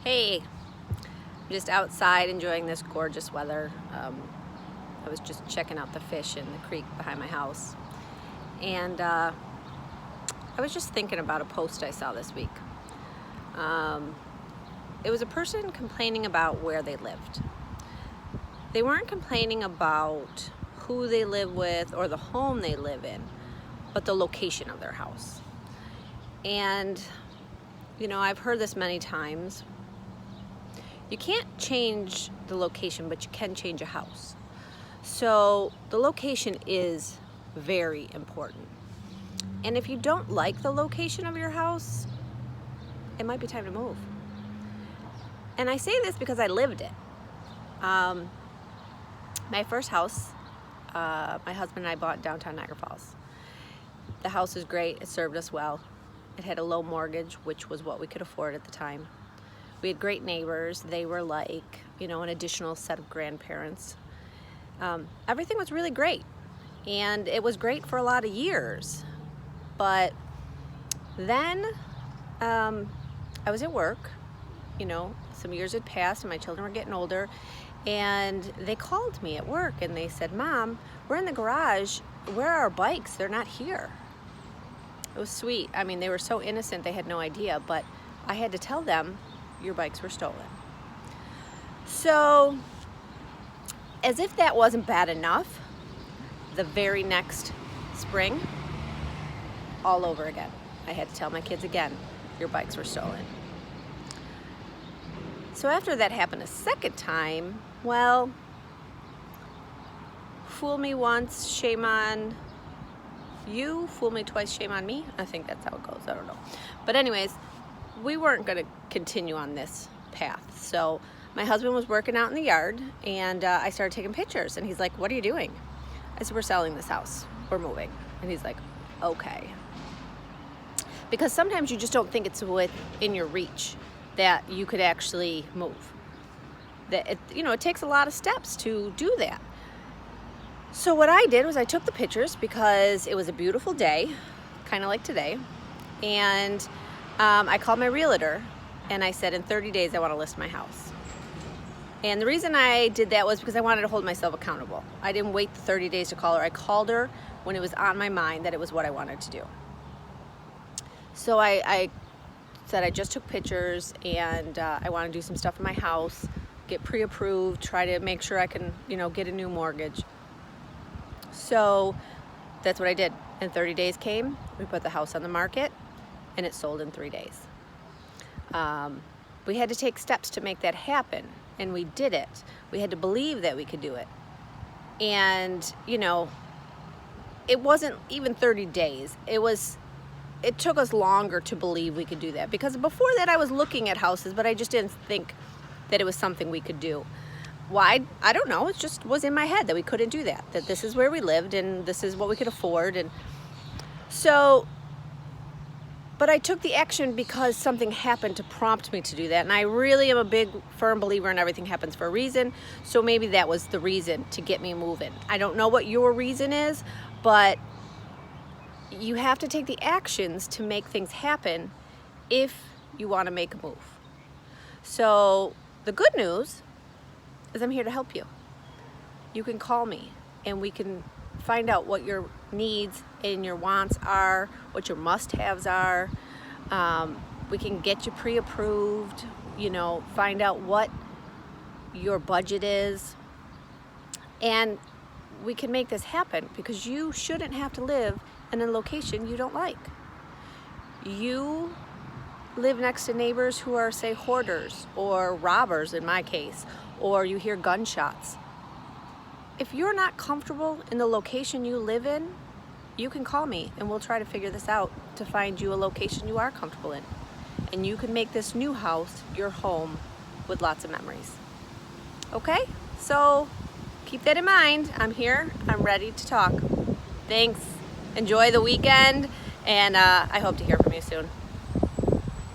Hey, I'm just outside enjoying this gorgeous weather. I was just checking out the fish in the creek behind my house. And I was just thinking about a post I saw this week. It was a person complaining about where they lived. They weren't complaining about who they live with or the home they live in, but the location of their house. And, you know, I've heard this many times. You can't change the location, but you can change a house. So the location is very important. And if you don't like the location of your house, it might be time to move. And I say this because I lived it. My first house, my husband and I bought in downtown Niagara Falls. The house is great. It served us well. It had a low mortgage, which was what we could afford at the time. We had great neighbors. They were like, you know, an additional set of grandparents. Everything was really great. And it was great for a lot of years. But then I was at work, you know, some years had passed and my children were getting older. And they called me at work and they said, "Mom, we're in the garage. Where are our bikes? They're not here." It was sweet. I mean, they were so innocent, they had no idea, but I had to tell them, your bikes were stolen. So, as if that wasn't bad enough, the very next spring, all over again. I had to tell my kids again, your bikes were stolen. So after that happened a second time, well, fool me once, shame on you. Fool me twice, shame on me. I think that's how it goes. I don't know. But anyways, we weren't going to continue on this path. So my husband was working out in the yard and I started taking pictures and he's like, "What are you doing?" I said, "We're selling this house. We're moving." And he's like, "Okay." Because sometimes you just don't think it's within your reach that you could actually move. That it takes a lot of steps to do that. So what I did was I took the pictures because it was a beautiful day, kind of like today, and I called my realtor and I said, in 30 days I want to list my house. And the reason I did that was because I wanted to hold myself accountable. I didn't wait the 30 days to call her. I called her when it was on my mind that it was what I wanted to do. So I said I just took pictures and I want to do some stuff in my house, get pre-approved, try to make sure I can, get a new mortgage. So that's what I did. And 30 days came, we put the house on the market, and it sold in 3 days. We had to take steps to make that happen, and we did it. We had to believe that we could do it. And, it wasn't even 30 days. It took us longer to believe we could do that, because before that I was looking at houses, but I just didn't think that it was something we could do. Why? I don't know. It just was in my head that we couldn't do that this is where we lived and this is what we could afford. And so, but I took the action because something happened to prompt me to do that. And I really am a big, firm believer in everything happens for a reason. So maybe that was the reason to get me moving. I don't know what your reason is, but you have to take the actions to make things happen if you want to make a move. So the good news is I'm here to help you. You can call me and we can find out what your needs and your wants are, what your must-haves are. We can get you pre-approved, find out what your budget is. And we can make this happen because you shouldn't have to live in a location you don't like. You live next to neighbors who are, say, hoarders or robbers in my case, or you hear gunshots. If you're not comfortable in the location you live in, you can call me and we'll try to figure this out to find you a location you are comfortable in. And you can make this new house your home with lots of memories. Okay? So keep that in mind. I'm here. I'm ready to talk. Thanks. Enjoy the weekend, and I hope to hear from you soon.